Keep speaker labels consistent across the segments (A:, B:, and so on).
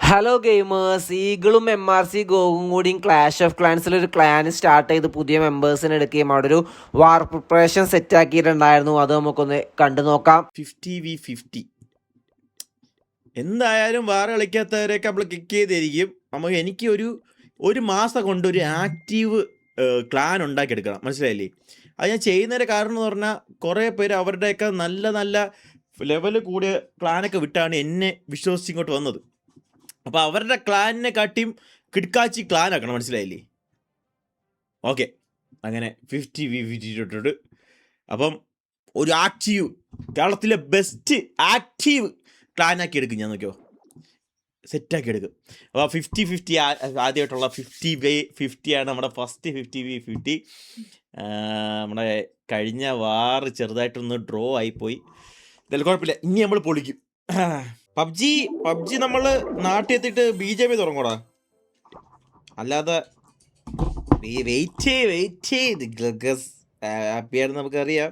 A: Hello gamers, ഈഗിളും MRC ഗോവും കൂടിയും clash of ക്ലാൻസിൽ ഒരു clan start ചെയ്ത് പുതിയ മെമ്പേഴ്സിനെ എടുക്കുകയും അവിടെ ഒരു വാർ പ്രിപ്പറേഷൻ സെറ്റ് ആക്കിയിട്ടുണ്ടായിരുന്നു. അത് നമുക്കൊന്ന് കണ്ടു നോക്കാം.
B: 50v50 എന്തായാലും വാർ കളിക്കാത്തവരെയൊക്കെ നമ്മൾ കിക്ക് ചെയ്തിരിക്കും. നമുക്ക് എനിക്ക് ഒരു മാസം കൊണ്ട് ഒരു ആക്റ്റീവ് ക്ലാൻ ഉണ്ടാക്കിയെടുക്കണം, മനസ്സിലായില്ലേ? അത് ഞാൻ ചെയ്യുന്നതിൻ്റെ കാരണം എന്ന് പറഞ്ഞാൽ കുറേ പേര് അവരുടെയൊക്കെ നല്ല നല്ല ലെവല് കൂടിയ ക്ലാനൊക്കെ വിട്ടാണ് എന്നെ വിശ്വസിച്ച് ഇങ്ങോട്ട് വന്നത്. അപ്പോൾ അവരുടെ ക്ലാനിനെ കാട്ടിയും കിടക്കാച്ചി ക്ലാൻ ആക്കണം, മനസ്സിലായില്ലേ? ഓക്കെ, അങ്ങനെ 50v50 ഇട്ടിട്ട് അപ്പം ഒരു ആക്റ്റീവ്, കേരളത്തിലെ ബെസ്റ്റ് ആക്റ്റീവ് ക്ലാനാക്കി എടുക്കും. ഞാൻ നോക്കിയോ സെറ്റാക്കി എടുക്കും. അപ്പോൾ 50-50 ആദ്യമായിട്ടുള്ള 50v50 ആണ് നമ്മുടെ ഫസ്റ്റ് 50v50. നമ്മുടെ കഴിഞ്ഞ വാർ ചെറുതായിട്ടൊന്ന് ഡ്രോ ആയിപ്പോയി. ഇതെല്ലാം കുഴപ്പമില്ല, ഇനി നമ്മൾ പൊളിക്കും. പബ്ജി നമ്മൾ നാട്ടിൽ എത്തിയിട്ട് BJP തുടങ്ങൂടാ, അല്ലാതെ വെയിറ്റ് ഹാപ്പിയാണെന്ന് നമുക്കറിയാം.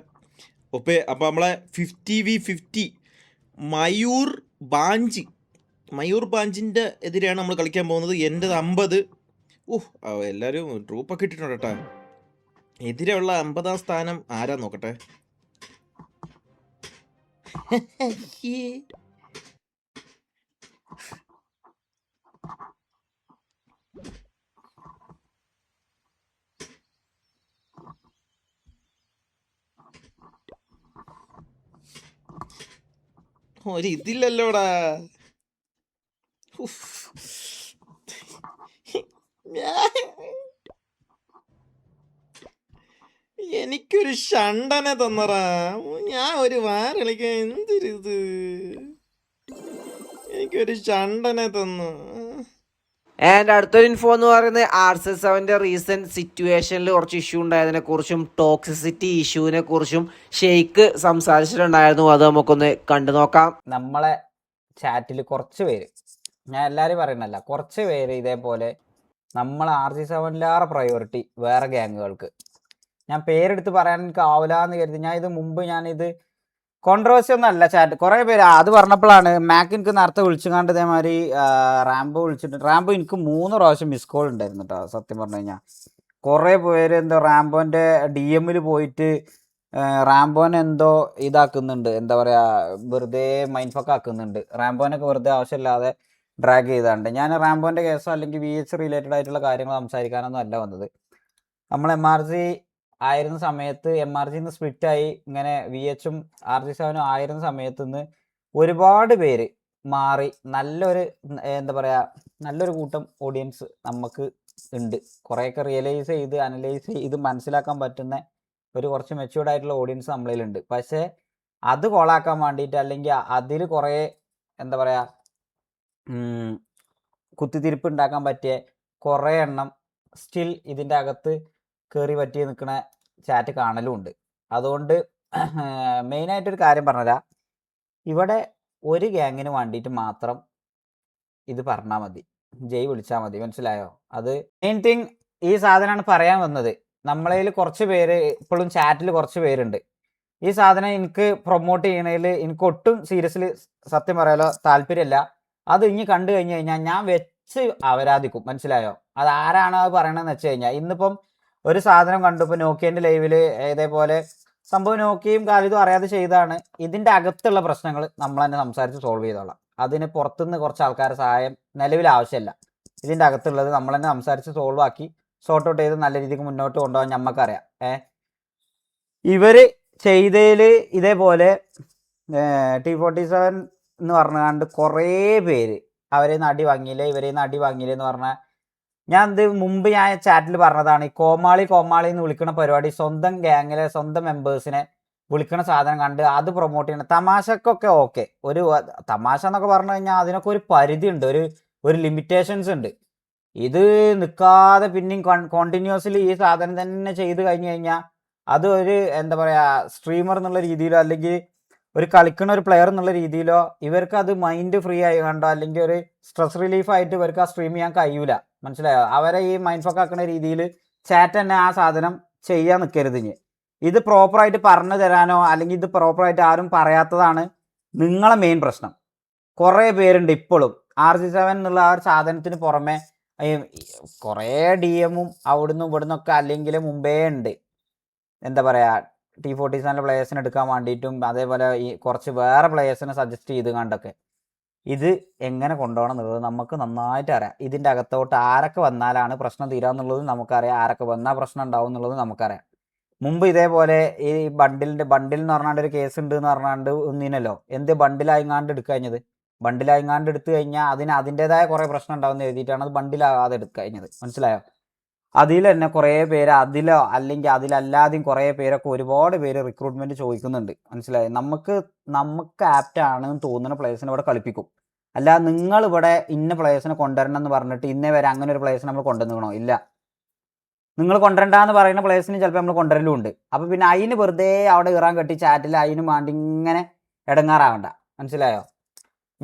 B: അപ്പോൾ നമ്മളെ 50v50 മയൂർ ബാഞ്ചിൻ്റെ എതിരെയാണ് നമ്മൾ കളിക്കാൻ പോകുന്നത്. എൻ്റെ 50. എല്ലാവരും ട്രൂപ്പൊക്കെ ഇട്ടിട്ടുണ്ട് കേട്ടോ. എതിരെയുള്ള 50ാം സ്ഥാനം ആരാ നോക്കട്ടെ. ഒരു ഇതില്ലല്ലോടാ. എനിക്കൊരു ഷണ്ടനെ തന്നറാ. ഞാൻ ഒരു വാര കളിക്കാൻ എന്തൊരിത്, എനിക്കൊരു ഷണ്ടനെ തന്നു.
A: ആൻഡ് അടുത്തൊരു ഇൻഫോ എന്ന് പറയുന്നത് RC7ൻ്റെ റീസെൻറ്റ് സിറ്റുവേഷനിൽ കുറച്ച് ഇഷ്യൂ ഉണ്ടായതിനെ കുറിച്ചും ടോക്സിസിറ്റി ഇഷ്യൂവിനെ കുറിച്ചും ഷെയ്ക്ക് സംസാരിച്ചിട്ടുണ്ടായിരുന്നു. അത് നമുക്കൊന്ന് കണ്ടു നോക്കാം.
C: നമ്മളെ ചാറ്റിൽ കുറച്ച് പേര്, ഞാൻ എല്ലാവരും പറയുന്നല്ല, കുറച്ച് പേര് ഇതേപോലെ നമ്മൾ RC7ലേറെ പ്രയോറിറ്റി വേറെ ഗ്യാങ്ങുകൾക്ക്, ഞാൻ പേരെടുത്ത് പറയാൻ എനിക്ക് ആവില്ല എന്ന് കരുതി. ഞാനിത് കോൺട്രവേഴ്സി ഒന്നും അല്ല. ചാറ്റ് കുറേ പേര് അത് പറഞ്ഞപ്പോഴാണ് മാക്ക് എനിക്ക് നേരത്തെ വിളിച്ചുകൊണ്ട് ഇതേമാതിരി റാംബോ വിളിച്ചിട്ട്, റാംബോ എനിക്ക് 3 പ്രാവശ്യം മിസ് കോൾ ഉണ്ടായിരുന്നു കേട്ടോ. സത്യം പറഞ്ഞു കഴിഞ്ഞാൽ കുറേ പേര് എന്തോ റാംബോൻ്റെ DM പോയിട്ട് റാംബോനെ എന്തോ ഇതാക്കുന്നുണ്ട്, എന്താ പറയുക, വെറുതെ മൈൻഡ് ഫക്ക് ആക്കുന്നുണ്ട്. റാംബോനൊക്കെ വെറുതെ ആവശ്യമില്ലാതെ ഡ്രാഗ് ചെയ്താണ്ട്. ഞാൻ റാംബോൻ്റെ കേസോ അല്ലെങ്കിൽ VH റിലേറ്റഡ് ആയിട്ടുള്ള കാര്യങ്ങൾ സംസാരിക്കാനൊന്നും അല്ല വന്നത്. നമ്മൾ MRG ആയിരുന്ന സമയത്ത് MRGന്ന് സ്പ്ലിറ്റായി ഇങ്ങനെ VHും RC7 ആയിരുന്ന സമയത്ത് നിന്ന് ഒരുപാട് പേര് മാറി നല്ലൊരു, എന്താ പറയുക, നല്ലൊരു കൂട്ടം ഓഡിയൻസ് നമുക്ക് ഉണ്ട്. കുറേയൊക്കെ റിയലൈസ് ചെയ്ത് അനലൈസ് ചെയ്ത് മനസ്സിലാക്കാൻ പറ്റുന്ന കുറച്ച് മെച്യൂർഡ് ആയിട്ടുള്ള ഓഡിയൻസ് നമ്മളിലുണ്ട്. പക്ഷേ അത് കോളാക്കാൻ വേണ്ടിയിട്ട് അല്ലെങ്കിൽ അതിൽ കുറേ, എന്താ പറയുക, കുത്തിത്തിരിപ്പ് ഉണ്ടാക്കാൻ പറ്റിയ കുറേ എണ്ണം സ്റ്റിൽ ഇതിൻ്റെ അകത്ത് കയറി പറ്റി നിൽക്കുന്ന ചാറ്റ് കാണലും ഉണ്ട്. അതുകൊണ്ട് മെയിനായിട്ടൊരു കാര്യം പറഞ്ഞുതരാം, ഇവിടെ ഒരു ഗ്യാങ്ങിന് വേണ്ടിയിട്ട് മാത്രം ഇത് പറഞ്ഞാൽ മതി, ജയ് വിളിച്ചാൽ മതി, മനസ്സിലായോ? അത് മെയിൻ തിങ്. ഈ സാധനമാണ് പറയാൻ വന്നത്. നമ്മളതിൽ കുറച്ച് പേര് ഇപ്പോഴും ചാറ്റിൽ കുറച്ച് പേരുണ്ട്. ഈ സാധനം എനിക്ക് പ്രൊമോട്ട് ചെയ്യണതിൽ എനിക്ക് ഒട്ടും സീരിയസ്ലി സത്യം പറയാലോ താല്പര്യമില്ല. അത് ഇനി കണ്ടു കഴിഞ്ഞ് കഴിഞ്ഞാൽ ഞാൻ വെച്ച് അവരാധിക്കും, മനസ്സിലായോ? അത് ആരാണോ അത് പറയണമെന്ന് വെച്ച് കഴിഞ്ഞാൽ, ഇന്നിപ്പം ഒരു സാധനം കണ്ടു, ഇപ്പോൾ നോക്കിയൻ്റെ ലൈവിൽ ഇതേപോലെ സംഭവം നോക്കിയും കാലിതും അറിയാതെ ചെയ്താണ്. ഇതിൻ്റെ അകത്തുള്ള പ്രശ്നങ്ങൾ നമ്മൾ തന്നെ സംസാരിച്ച് സോൾവ് ചെയ്തോളാം. അതിന് പുറത്തുനിന്ന് കുറച്ച് ആൾക്കാരുടെ സഹായം നിലവിൽ ആവശ്യമില്ല. ഇതിൻ്റെ അകത്തുള്ളത് നമ്മൾ തന്നെ സംസാരിച്ച് സോൾവ് ആക്കി സോർട്ട് ഔട്ട് ചെയ്ത് നല്ല രീതിക്ക് മുന്നോട്ട് കൊണ്ടുപോകാൻ നമുക്കറിയാം. ഇവർ ചെയ്തതിൽ ഇതേപോലെ T47 എന്ന് പറഞ്ഞാണ്ട് കുറേ പേര് അവരെ നിന്ന് അടി വാങ്ങിയില്ലേ, ഇവരെ നിന്ന് അടി വാങ്ങിയില്ലേ എന്ന് പറഞ്ഞാൽ, ഞാൻ മുമ്പ് ഞാൻ ചാറ്റിൽ പറഞ്ഞതാണ്. ഈ കോമാളി എന്ന് വിളിക്കുന്ന പരിപാടി സ്വന്തം ഗ്യാങ്ങിലെ സ്വന്തം മെമ്പേഴ്സിനെ വിളിക്കുന്ന സാധനം കണ്ട് അത് പ്രൊമോട്ട് ചെയ്യണം. തമാശക്കൊക്കെ ഓക്കെ, ഒരു തമാശ എന്നൊക്കെ പറഞ്ഞു കഴിഞ്ഞാൽ അതിനൊക്കെ ഒരു പരിധി ഉണ്ട്, ഒരു ലിമിറ്റേഷൻസ് ഉണ്ട്. ഇത് നിൽക്കാതെ പിന്നെയും കോണ്ടിന്യൂസ്ലി ഈ സാധനം തന്നെ ചെയ്ത് കഴിഞ്ഞ് കഴിഞ്ഞാൽ അത് ഒരു, എന്താ പറയുക, സ്ട്രീമർ എന്നുള്ള രീതിയിലോ അല്ലെങ്കിൽ ഒരു കളിക്കുന്ന ഒരു പ്ലെയർ എന്നുള്ള രീതിയിലോ ഇവർക്ക് അത് മൈൻഡ് ഫ്രീ ആയി കണ്ടോ അല്ലെങ്കിൽ ഒരു സ്ട്രെസ് റിലീഫായിട്ട് ഇവർക്ക് ആ സ്ട്രീം ചെയ്യാൻ കഴിയൂല, മനസ്സിലായോ? അവരെ ഈ മൈൻഡ് ഫക്ക് ആക്കുന്ന രീതിയിൽ ചാറ്റ് തന്നെ ആ സാധനം ചെയ്യാൻ നിൽക്കരുത്. ഇത് പ്രോപ്പറായിട്ട് പറഞ്ഞു തരാനോ അല്ലെങ്കിൽ ഇത് പ്രോപ്പറായിട്ട് ആരും പറയാത്തതാണ് നിങ്ങളെ മെയിൻ പ്രശ്നം. കുറേ പേരുണ്ട് ഇപ്പോഴും RC7 എന്നുള്ള ആ ഒരു സാധനത്തിന് പുറമെ കുറേ DM-ഉം അവിടുന്ന് ഇവിടുന്നൊക്കെ അല്ലെങ്കിൽ മുമ്പേ ഉണ്ട്. എന്താ പറയുക, T47 പ്ലേയേഴ്സിനെ എടുക്കാൻ വേണ്ടിയിട്ടും അതേപോലെ ഈ കുറച്ച് വേറെ പ്ലേയേഴ്സിനെ സജസ്റ്റ് ചെയ്ത് കണ്ടൊക്കെ ഇത് എങ്ങനെ കൊണ്ടുപോകണം എന്നുള്ളത് നമുക്ക് നന്നായിട്ട് അറിയാം. ഇതിൻ്റെ അകത്തോട്ട് ആരൊക്കെ വന്നാലാണ് പ്രശ്നം തീരാന്നുള്ളത് നമുക്കറിയാം, ആരൊക്കെ വന്നാൽ പ്രശ്നം ഉണ്ടാവും എന്നുള്ളത് നമുക്കറിയാം. മുമ്പ് ഇതേപോലെ ഈ ബണ്ടിൽ എന്ന് പറഞ്ഞാണ്ട് ഒരു കേസ് ഉണ്ട് എന്ന് പറഞ്ഞാണ്ട് ഒന്നിനല്ലോ എന്ത് ബണ്ടിലായിങ്ങാണ്ട് എടുക്കഴിഞ്ഞത്. ബണ്ടിലായിങ്ങാണ്ട് എടുത്തു കഴിഞ്ഞാൽ അതിൻ്റെതായ കുറേ പ്രശ്നം ഉണ്ടാവുമെന്ന് എഴുതിയിട്ടാണ് അത് ബണ്ടിലാകാതെ എടുക്കഴിഞ്ഞത്. മനസ്സിലായോ? അതിൽ തന്നെ കുറേ പേര് അതിലോ അല്ലെങ്കിൽ അതിലല്ലാതെയും കുറേ പേരൊക്കെ ഒരുപാട് പേര് റിക്രൂട്ട്മെന്റ് ചോദിക്കുന്നുണ്ട്. മനസ്സിലായോ? നമുക്ക് ആപ്റ്റ് ആണെന്ന് തോന്നുന്ന പ്ലേയേഴ്സിനെ ഇവിടെ കളിപ്പിക്കും. അല്ല നിങ്ങൾ ഇവിടെ ഇന്ന പ്ലേയേഴ്സിനെ കൊണ്ടുവരണം എന്ന് പറഞ്ഞിട്ട് ഇന്നേ വരെ അങ്ങനെ ഒരു പ്ലേയേഴ്സിനെ നമ്മൾ കൊണ്ടുവന്നിക്കണോ? ഇല്ല. നിങ്ങൾ കൊണ്ടുവരണ്ടെന്ന് പറയുന്ന പ്ലേയേഴ്സിന് ചിലപ്പോൾ നമ്മൾ കൊണ്ടുവരലും ഉണ്ട്. അപ്പോൾ പിന്നെ അതിന് വെറുതെ അവിടെ ഇറാൻ കെട്ടി ചാറ്റിൽ അതിന് വേണ്ടി ഇങ്ങനെ ഇടങ്ങാറാവണ്ട. മനസ്സിലായോ?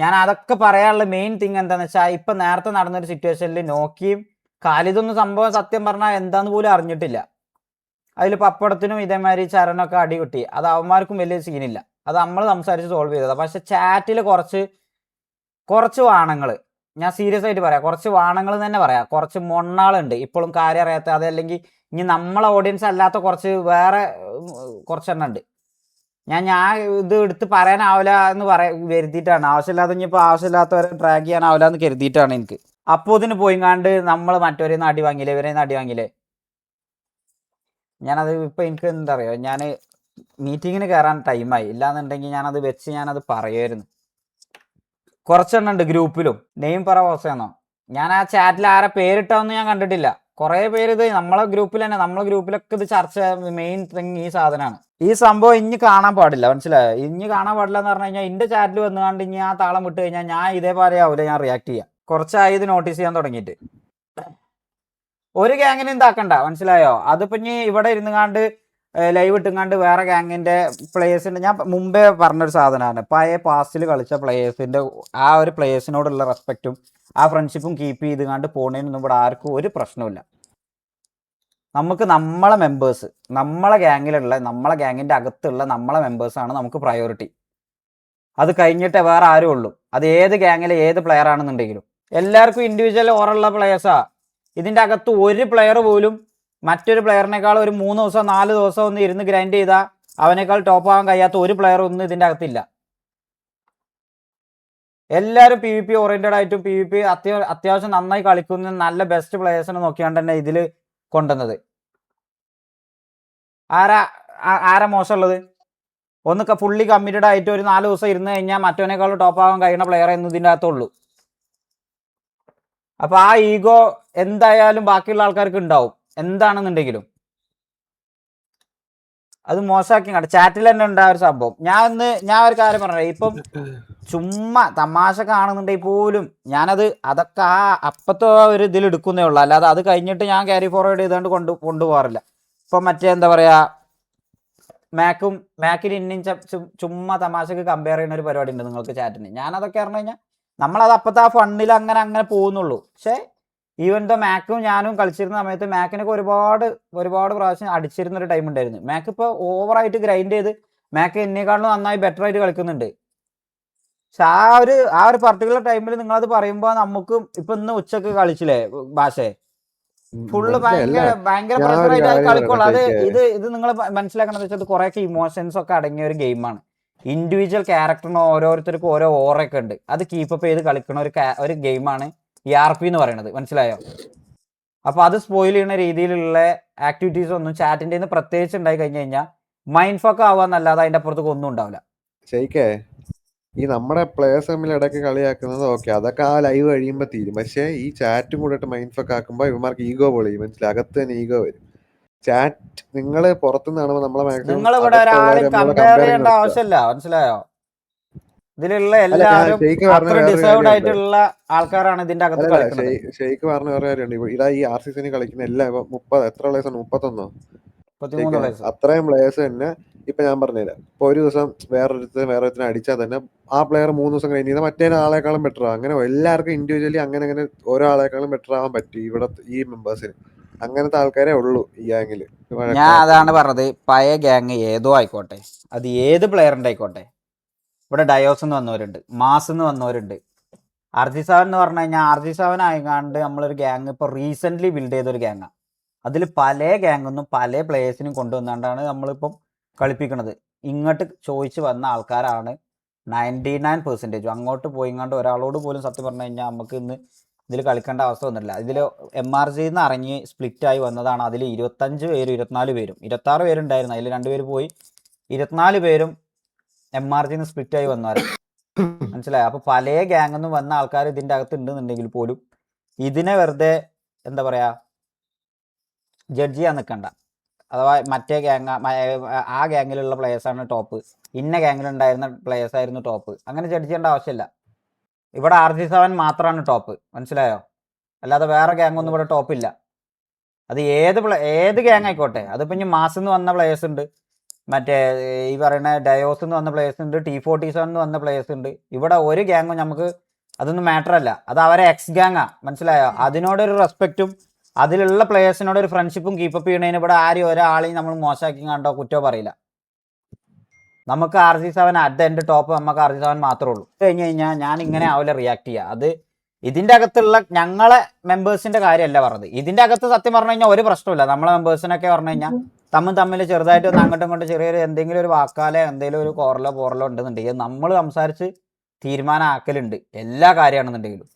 C: ഞാൻ അതൊക്കെ പറയാനുള്ള മെയിൻ തിങ് എന്താണെന്ന് വെച്ചാൽ ഇപ്പം നേരത്തെ നടന്നൊരു സിറ്റുവേഷനിൽ നോക്കിയും ഖാലിദൊന്നും സംഭവം സത്യം പറഞ്ഞാൽ എന്താന്ന് പോലും അറിഞ്ഞിട്ടില്ല. അതിൽ പപ്പടത്തിനും ഇതേമാതിരി ചരണമൊക്കെ അടി കിട്ടി. അത് അവന്മാർക്കും വലിയ സീനില്ല. അത് നമ്മൾ സംസാരിച്ച് സോൾവ് ചെയ്തതാണ്. പക്ഷെ ചാറ്റിൽ കുറച്ച് വാണങ്ങൾ, ഞാൻ സീരിയസ് ആയിട്ട് പറയാം, കുറച്ച് വാണങ്ങൾ തന്നെ പറയാം. കുറച്ച് മൊണ്ണാളുണ്ട് ഇപ്പോഴും കാര്യം അറിയാത്ത, അതല്ലെങ്കിൽ ഇനി നമ്മളെ ഓഡിയൻസ് അല്ലാത്ത കുറച്ച് വേറെ കുറച്ചെണ്ണം ഉണ്ട്. ഞാൻ ഇത് എടുത്ത് പറയാനാവില്ല എന്ന് കരുതിയിട്ടാണ്. ആവശ്യമില്ലാതെ ഇനിയിപ്പോൾ ആവശ്യമില്ലാത്തവരെ ട്രാക്ക് ചെയ്യാനാവില്ല എന്ന് കരുതിയിട്ടാണ് എനിക്ക്. അപ്പോൾ ഇതിന് പോയിങ്ങാണ്ട് നമ്മൾ മറ്റവരെ അടി വാങ്ങിയില്ലേ, ഇവരെ അടി വാങ്ങിയില്ലേ. ഞാനത് ഇപ്പം എനിക്ക് എന്താ പറയുക, ഞാൻ മീറ്റിങ്ങിന് കയറാൻ ടൈമായി. ഇല്ലാന്നുണ്ടെങ്കിൽ ഞാനത് പറയുമായിരുന്നു. കുറച്ചെണ്ണം ഉണ്ട് ഗ്രൂപ്പിലും. നെയിം പറ അവസ്ഥയാണോ? ഞാൻ ആ ചാറ്റിൽ ആരെ പേരിട്ടാന്ന് ഞാൻ കണ്ടിട്ടില്ല. കുറേ പേര് ഇത് നമ്മളെ ഗ്രൂപ്പിലൊക്കെ ഇത് ചർച്ച മെയിൻ തിങ് ഈ സാധനമാണ്. ഈ സംഭവം ഇനി കാണാൻ പാടില്ല. മനസ്സിലായോ? ഇനി കാണാൻ പാടില്ല എന്ന് പറഞ്ഞു കഴിഞ്ഞാൽ എൻ്റെ ചാറ്റിൽ വന്നുകൊണ്ട് ഇനി ആ താളം വിട്ട് കഴിഞ്ഞാൽ ഞാൻ ഇതേപോലെ ആവില്ല ഞാൻ റിയാക്ട് ചെയ്യാം. കുറച്ചായി ഇത് നോട്ടീസ് ചെയ്യാൻ തുടങ്ങിയിട്ട്. ഒരു ഗ്യാങ്ങിനെ എന്താക്കണ്ട. മനസ്സിലായോ? അതിപ്പോൾ ഇനി ഇവിടെ ഇരുന്നുകാണ്ട് ലൈവ് ഇട്ടുങ്ങാണ്ട് വേറെ ഗ്യാങ്ങിൻ്റെ പ്ലേയേഴ്സിൻ്റെ, ഞാൻ മുമ്പേ പറഞ്ഞൊരു സാധനമാണ്, പഴയ പാസ്റ്റിൽ കളിച്ച പ്ലേയേഴ്സിൻ്റെ ആ ഒരു പ്ലേയേഴ്സിനോടുള്ള റെസ്പെക്റ്റും ആ ഫ്രണ്ട്ഷിപ്പും കീപ്പ് ചെയ്തുകൊണ്ട് പോണേനൊന്നും ഇവിടെ ആർക്കും ഒരു പ്രശ്നമില്ല. നമുക്ക് നമ്മളെ മെമ്പേഴ്സ്, നമ്മളെ ഗ്യാങ്ങിൻ്റെ അകത്തുള്ള നമ്മളെ മെമ്പേഴ്സാണ് നമുക്ക് പ്രയോറിറ്റി. അത് കഴിഞ്ഞിട്ടേ വേറെ ആരും ഉള്ളൂ. അത് ഏത് ഗ്യാങ്ങിലെ ഏത് പ്ലെയർ ആണെന്നുണ്ടെങ്കിലും എല്ലാവർക്കും ഇൻഡിവിജ്വൽ ഓറുള്ള പ്ലെയേഴ്സാ. ഇതിൻ്റെ അകത്ത് ഒരു പ്ലെയർ പോലും മറ്റൊരു പ്ലെയറിനേക്കാൾ ഒരു 3 ദിവസം 4 ദിവസം ഒന്ന് ഇരുന്ന് ഗ്രൈൻഡ് ചെയ്താൽ അവനേക്കാൾ ടോപ്പ് ആവാൻ കഴിയാത്ത ഒരു പ്ലെയർ ഒന്നും ഇതിൻ്റെ അകത്തില്ല. എല്ലാവരും PvP ഓറിയന്റഡ് ആയിട്ടും PvP അത്യാവശ്യം നന്നായി കളിക്കുന്ന നല്ല ബെസ്റ്റ് പ്ലെയേഴ്സിനെ നോക്കിയാണ്ട് തന്നെ ഇതിൽ കൊണ്ടുവന്നത്. ആരാ മോശമുള്ളത്? ഒന്ന് ഫുള്ളി കമ്മിറ്റഡ് ആയിട്ട് ഒരു 4 ദിവസം ഇരുന്ന് കഴിഞ്ഞാൽ മറ്റവനേക്കാൾ ടോപ്പ് ആവാൻ കഴിയുന്ന പ്ലെയർ എന്ന് ഇതിൻ്റെ അകത്തുള്ളൂ. അപ്പോൾ ആ ഈഗോ എന്തായാലും ബാക്കിയുള്ള ആൾക്കാർക്ക് ഉണ്ടാവും എന്താണെന്നുണ്ടെങ്കിലും. അത് മോശമാക്കി കണ്ട ചാറ്റിൽ തന്നെ ഉണ്ടായ ഒരു സംഭവം. ഞാൻ ഒരു കാര്യം പറഞ്ഞത്, ഇപ്പം ചുമ്മാ തമാശ കാണുന്നുണ്ടെങ്കിൽ പോലും അതൊക്കെ ആ അപ്പത്തെ ഒരു ഇതിൽ എടുക്കുന്നേ ഉള്ളൂ. അല്ലാതെ അത് കഴിഞ്ഞിട്ട് ഞാൻ ക്യാരി ഫോർവേഡ് ചെയ്തുകൊണ്ട് കൊണ്ടുപോകാറില്ല. ഇപ്പം മറ്റേ എന്താ പറയുക, മാക്കിന് ഇന്നും ചുമ്മാ തമാശക്ക് കമ്പയർ ചെയ്യുന്ന ഒരു പരിപാടി ഉണ്ട് നിങ്ങൾക്ക് ചാറ്റിന്. ഞാനതൊക്കെ പറഞ്ഞു കഴിഞ്ഞാൽ നമ്മളത് അപ്പത്തെ ആ ഫണ്ടിൽ അങ്ങനെ പോകുന്നുള്ളൂ. പക്ഷേ ഈവൻ ദോ മാക്കും ഞാനും കളിച്ചിരുന്ന സമയത്ത് മാക്കിനൊക്കെ ഒരുപാട് പ്രാവശ്യം അടിച്ചിരുന്നൊരു ടൈം ഉണ്ടായിരുന്നു. മാക്ക് ഇപ്പോൾ ഓവറായിട്ട് ഗ്രൈൻഡ് ചെയ്ത് മാക്ക് എന്നെക്കാളും നന്നായി ബെറ്റർ ആയിട്ട് കളിക്കുന്നുണ്ട്. പക്ഷെ ആ ഒരു പർട്ടിക്കുലർ ടൈമിൽ നിങ്ങളത് പറയുമ്പോൾ നമുക്ക് ഇപ്പൊ ഇന്ന് ഉച്ചക്ക് കളിച്ചില്ലേ ഭാഷയെ, ഫുള്ള് ഭയങ്കര പ്രഷറായിട്ട് കളിക്കുള്ളൂ. ഇത് നിങ്ങൾ മനസ്സിലാക്കണമെന്ന് വെച്ചാൽ കുറേയൊക്കെ ഇമോഷൻസ് ഒക്കെ അടങ്ങിയ ഒരു ഗെയിമാണ്. ഇൻഡിവിജ്വൽ ക്യാരക്ടറിന് ഓരോരുത്തർക്കും ഓരോ ഓറൊക്കെ ഉണ്ട്. അത് കീപ്പപ്പ് ചെയ്ത് കളിക്കുന്ന ഒരു ഗെയിമാണ് ERP എന്ന് പറയുന്നത്. മനസ്സിലായോ? അപ്പോൾ അത് സ്പോയിൽ ചെയ്യുന്ന രീതിയിലുള്ള ആക്ടിവിറ്റീസ് ഒന്നും ചാറ്റിൻ്റെ നിന്ന് പ്രത്യേകിച്ച് ഉണ്ടായി കഴിഞ്ഞ് കഴിഞ്ഞാൽ മൈൻഡ് ഫക്ക് ആവാന്നല്ലാതെ അതിൻ്റെ അപ്പുറത്തേക്ക് ഒന്നും ഉണ്ടാവില്ല.
D: ശരിക്കേ ഈ നമ്മുടെ പ്ലേയേഴ്സ് തമ്മിൽ ഇടയ്ക്ക് കളിയാക്കുന്നത് ഓക്കെ, അതൊക്കെ ആ ലൈവ് കഴിയുമ്പോൾ തീരും. പക്ഷേ ഈ ചാറ്റും കൂടെ മൈൻഡ് ഫക്ക് ആക്കുമ്പോൾ ഇവന്മാർക്ക് ഈഗോ പൊളിയും. മനസ്സിലായി? അകത്ത് തന്നെ ഈഗോ വരും. ചാറ്റ് നിങ്ങൾ പുറത്തുനിന്ന് കാണുമ്പോൾ നമ്മളെ
C: നിങ്ങൾ ഇവിടെ ഒരാളെ കമ്പയർ ചെയ്യേണ്ട ആവശ്യമില്ല. മനസ്സിലായോ? ഇതിലുള്ള എല്ലാവരും അത്ര ഡിസേർവ്ഡ് ആയിട്ടുള്ള ആൾക്കാരാണ് ഇതിന്റെ അകത്ത് കളിക്കുന്നത്.
D: ഷെയ്ക്ക് പറഞ്ഞ വേറെ കാര്യമുണ്ട്. ഇതാ ഈ RCC കളിക്കുന്ന എല്ലാ എത്ര പ്ലേയേഴ്സാണ്? 31 അത്രയും പ്ലേയേഴ്സ് തന്നെ. ഇപ്പൊ ഞാൻ പറഞ്ഞുതരാം, ഇപ്പൊ ഒരു ദിവസം വേറൊരുത്തിനെ അടിച്ചാൽ തന്നെ ആ പ്ലെയർ 3 ദിവസം കഴിഞ്ഞ് ചെയ്താൽ മറ്റേ ആളെക്കാളും ബെറ്റർ ആവും. അങ്ങനെ എല്ലാവർക്കും ഇൻഡിവിജ്വലി അങ്ങനെ ഓരോ ആളെക്കാളും ബെറ്റർ ആവാൻ പറ്റും ഇവിടെ ഈ മെമ്പേഴ്സിന്. അങ്ങനത്തെ ആൾക്കാരെ ഉള്ളൂ ഈ ഗ്യാങ്ങില്.
C: ഞാൻ അതാണ് പറഞ്ഞത്, പഴയ ഗ്യാങ് ഏതോ ആയിക്കോട്ടെ, അത് ഏത് പ്ലെയറിന്റെ ആയിക്കോട്ടെ, ഇവിടെ ഡയോസ് എന്ന് വന്നവരുണ്ട്, മാസ് എന്ന് വന്നവരുണ്ട്, RG7 എന്ന് പറഞ്ഞു കഴിഞ്ഞാൽ RG7 ആയിക്കാണ്ട് നമ്മളൊരു ഗ്യാങ് ഇപ്പോൾ റീസെൻ്റ്ലി ബിൽഡ് ചെയ്തൊരു ഗ്യാങ്ങാണ്. അതിൽ പല ഗ്യാങ്ങൊന്നും പല പ്ലേയേഴ്സിനും കൊണ്ടുവന്നുകൊണ്ടാണ് നമ്മളിപ്പം കളിപ്പിക്കുന്നത്. ഇങ്ങോട്ട് ചോദിച്ച് വന്ന ആൾക്കാരാണ് 99%. അങ്ങോട്ട് പോയിങ്ങാണ്ട് ഒരാളോട് പോലും സത്യം പറഞ്ഞു കഴിഞ്ഞാൽ നമുക്ക് ഇന്ന് ഇതിൽ കളിക്കേണ്ട അവസ്ഥ വന്നിട്ടില്ല. ഇതിൽ MRGന്ന് ഇറങ്ങി സ്പ്ലിറ്റായി വന്നതാണ്. അതിൽ 25 പേരും 24 പേരും 26 പേരുണ്ടായിരുന്നു. അതിൽ 2 പേര് പോയി. 24 പേരും MRGന്ന് സ്പ്ലിറ്റായി വന്നവരാണ്. മനസ്സിലായി. അപ്പോൾ പല ഗ്യാങ്ങൊന്നും വന്ന ആൾക്കാർ ഇതിൻ്റെ അകത്ത് ഉണ്ടെന്നുണ്ടെങ്കിൽ പോലും ഇതിനെ വെറുതെ എന്താ പറയുക ജഡ്ജ് ചെയ്യാൻ നിൽക്കണ്ട. അഥവാ മറ്റേ ഗ്യാങ് ആ ഗ്യാങ്ങിലുള്ള പ്ലേയേഴ്സാണ് ടോപ്പ്, ഇന്ന ഗ്യാങ്ങിലുണ്ടായിരുന്ന പ്ലേയേഴ്സ് ആയിരുന്നു ടോപ്പ്, അങ്ങനെ ജഡ്ജ് ചെയ്യേണ്ട ആവശ്യമില്ല. ഇവിടെ RG7 മാത്രമാണ് ടോപ്പ്. മനസ്സിലായോ? അല്ലാതെ വേറെ ഗ്യാങ്ങൊന്നും ഇവിടെ ടോപ്പില്ല. അത് ഏത് ഗ്യാങ് ആയിക്കോട്ടെ. അതിപ്പോൾ ഇനി മാസിൽ നിന്ന് വന്ന പ്ലേയേഴ്സ് ഉണ്ട്, മറ്റേ ഈ പറയുന്ന ഡയോസ് എന്ന് വന്ന പ്ലേയേഴ്സ് ഉണ്ട്, T47 എന്ന് വന്ന പ്ലേയേഴ്സ് ഉണ്ട്. ഇവിടെ ഒരു ഗ്യാങ്ങും നമുക്ക് അതൊന്നും മാറ്റർ അല്ല. അത് അവരെ എക്സ് ഗ്യാങ്ങാ. മനസ്സിലായോ? അതിനോടൊരു റെസ്പെക്റ്റും അതിലുള്ള പ്ലേയേഴ്സിനോട് ഒരു ഫ്രണ്ട്ഷിപ്പും കീപ്പപ്പ് ചെയ്യണതിന് ഇവിടെ ആരും ഒരാളെയും നമ്മൾ മോശമാക്കി കണ്ടോ കുറ്റോ പറയില്ല. നമുക്ക് RG7 അറ്റ് എൻ്റെ ടോപ്പ് നമുക്ക് RG7 മാത്രമേ ഉള്ളൂ. കഴിഞ്ഞ് കഴിഞ്ഞാൽ ഞാൻ ഇങ്ങനെ ആവില്ല റിയാക്ട് ചെയ്യുക. അത് ഇതിൻ്റെ അകത്തുള്ള ഞങ്ങളെ മെമ്പേഴ്സിൻ്റെ കാര്യമല്ല പറഞ്ഞത്. ഇതിൻ്റെ അകത്ത് സത്യം പറഞ്ഞു കഴിഞ്ഞാൽ ഒരു പ്രശ്നമില്ല. നമ്മളെ മെമ്പേഴ്സിനൊക്കെ പറഞ്ഞു കഴിഞ്ഞാൽ തമ്മിൽ ചെറുതായിട്ട് ഒന്ന് അങ്ങോട്ടും ഇങ്ങോട്ടും ചെറിയൊരു എന്തെങ്കിലും ഒരു വാക്കാലോ എന്തെങ്കിലും ഒരു പോറലോ ഉണ്ടെന്നുണ്ടെങ്കിൽ നമ്മൾ സംസാരിച്ച് തീരുമാനമാക്കലുണ്ട് എല്ലാ കാര്യമാണെന്നുണ്ടെങ്കിലും.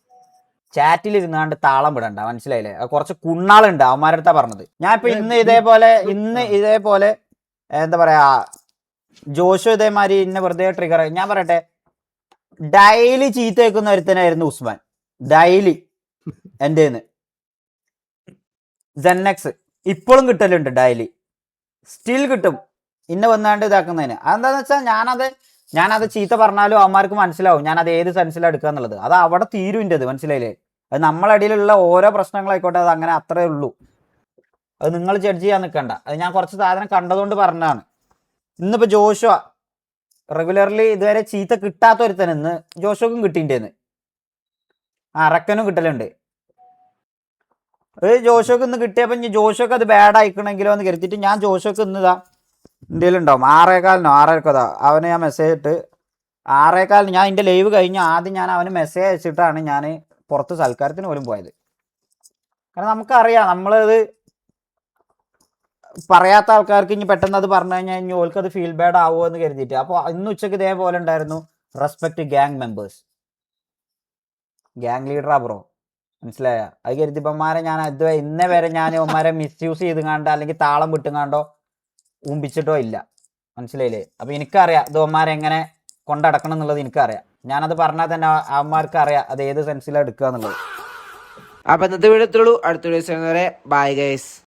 C: ചാറ്റിൽ ഇരുന്നാണ്ട് താളം വിടണ്ട. മനസ്സിലായില്ലേ? കുറച്ച് കുണ്ണാളുണ്ട് അവന്മാരുടെ അടുത്താ പറഞ്ഞത്. ഞാൻ ഇപ്പൊ ഇന്ന് ഇതേപോലെ എന്താ പറയാ ജോഷു ഇതേമാതിരി ഇന്നെ വെറുതെ ട്രിഗർ. ഞാൻ പറയട്ടെ, ഡെയിലി ചീത്ത വെക്കുന്ന ഒരുത്തനായിരുന്നു ഉസ്മാൻ. ഡെയിലി എൻ്റെ ZenX ഇപ്പോഴും കിട്ടലുണ്ട്. ഡെയിലി സ്റ്റിൽ കിട്ടും ഇന്നെ വന്നാണ്ട് ഇതാക്കുന്നതിന്. അതെന്താന്ന് വെച്ചാൽ ഞാനത് ചീത്ത പറഞ്ഞാലും അവന്മാർക്ക് മനസ്സിലാവും ഞാനത് ഏത് സെൻസിലാണ് എടുക്കുക എന്നുള്ളത്. അത് അവിടെ തീരുവിൻ്റെത്. മനസ്സിലായില്ലേ? അത് നമ്മളടിയിലുള്ള ഓരോ പ്രശ്നങ്ങളായിക്കോട്ടെ, അത് അങ്ങനെ അത്രേ ഉള്ളൂ. അത് നിങ്ങൾ ജഡ്ജ് ചെയ്യാൻ നിൽക്കണ്ട. അത് ഞാൻ കുറച്ച് സാധനം കണ്ടതുകൊണ്ട് പറഞ്ഞതാണ്. ഇന്നിപ്പോൾ ജോഷുവ റെഗുലർലി ഇതുവരെ ചീത്ത കിട്ടാത്ത ഒരുത്തൻ ഇന്ന് ജോഷുക്കും കിട്ടിയിട്ടേന്ന്. റക്കനും കിട്ടലുണ്ട്. ജോഷുക്ക് ഇന്ന് കിട്ടിയപ്പോൾ ഇനി ജോഷുക്ക് അത് ബാഡ് അയക്കണമെങ്കിലോ എന്ന് കരുതിയിട്ട് ഞാൻ ജോഷുക്ക് ഇന്ന് ഇതാ എന്തെങ്കിലും ഉണ്ടാവും 6:15 6:30 അവന് ഞാൻ മെസ്സേജ് ഇട്ട് 6:15 ഞാൻ എൻ്റെ ലൈവ് കഴിഞ്ഞ് ആദ്യം ഞാൻ അവന് മെസ്സേജ് അയച്ചിട്ടാണ് ഞാൻ പുറത്ത് സൽക്കാരത്തിന് പോലും പോയത്. കാരണം നമുക്കറിയാം നമ്മളത് പറയാത്ത ആൾക്കാർക്ക് ഇനി പെട്ടെന്ന് അത് പറഞ്ഞു കഴിഞ്ഞാൽ ഇനി ഓൾക്കത് ഫീൽ ബാഡ് ആവുമോ എന്ന് കരുതിയിട്ട്. അപ്പോൾ ഇന്ന് ഉച്ചയ്ക്ക് ഇതേപോലെ ഉണ്ടായിരുന്നു റെസ്പെക്ട് ഗ്യാങ് മെമ്പേഴ്സ്. ഗ്യാങ് ലീഡറാ ബ്രോ. മനസ്സിലായ? അത് കരുതിപ്പന്മാരെ ഞാൻ ഇന്നേ വരെ ഞാൻ ഇവന്മാരെ മിസ്യൂസ് ചെയ്ത് കണ്ടോ അല്ലെങ്കിൽ താളം വിട്ടുങ്ങാണ്ടോ ഊമ്പിച്ചിട്ടോ ഇല്ല. മനസ്സിലായില്ലേ? അപ്പോൾ എനിക്കറിയാം ഇവന്മാരെ എങ്ങനെ കൊണ്ടടക്കണം എന്നുള്ളത് എനിക്കറിയാം. ഞാനത് പറഞ്ഞാൽ തന്നെ അവന്മാർക്ക് അറിയാം അത് ഏത് സെൻസിലാണ് എടുക്കുക എന്നുള്ളത്.
A: അപ്പം ഇന്നത്തെ വീഡിയോ എത്തുള്ളൂ. അടുത്ത വീഡിയോസ് ബൈ ഗൈസ്.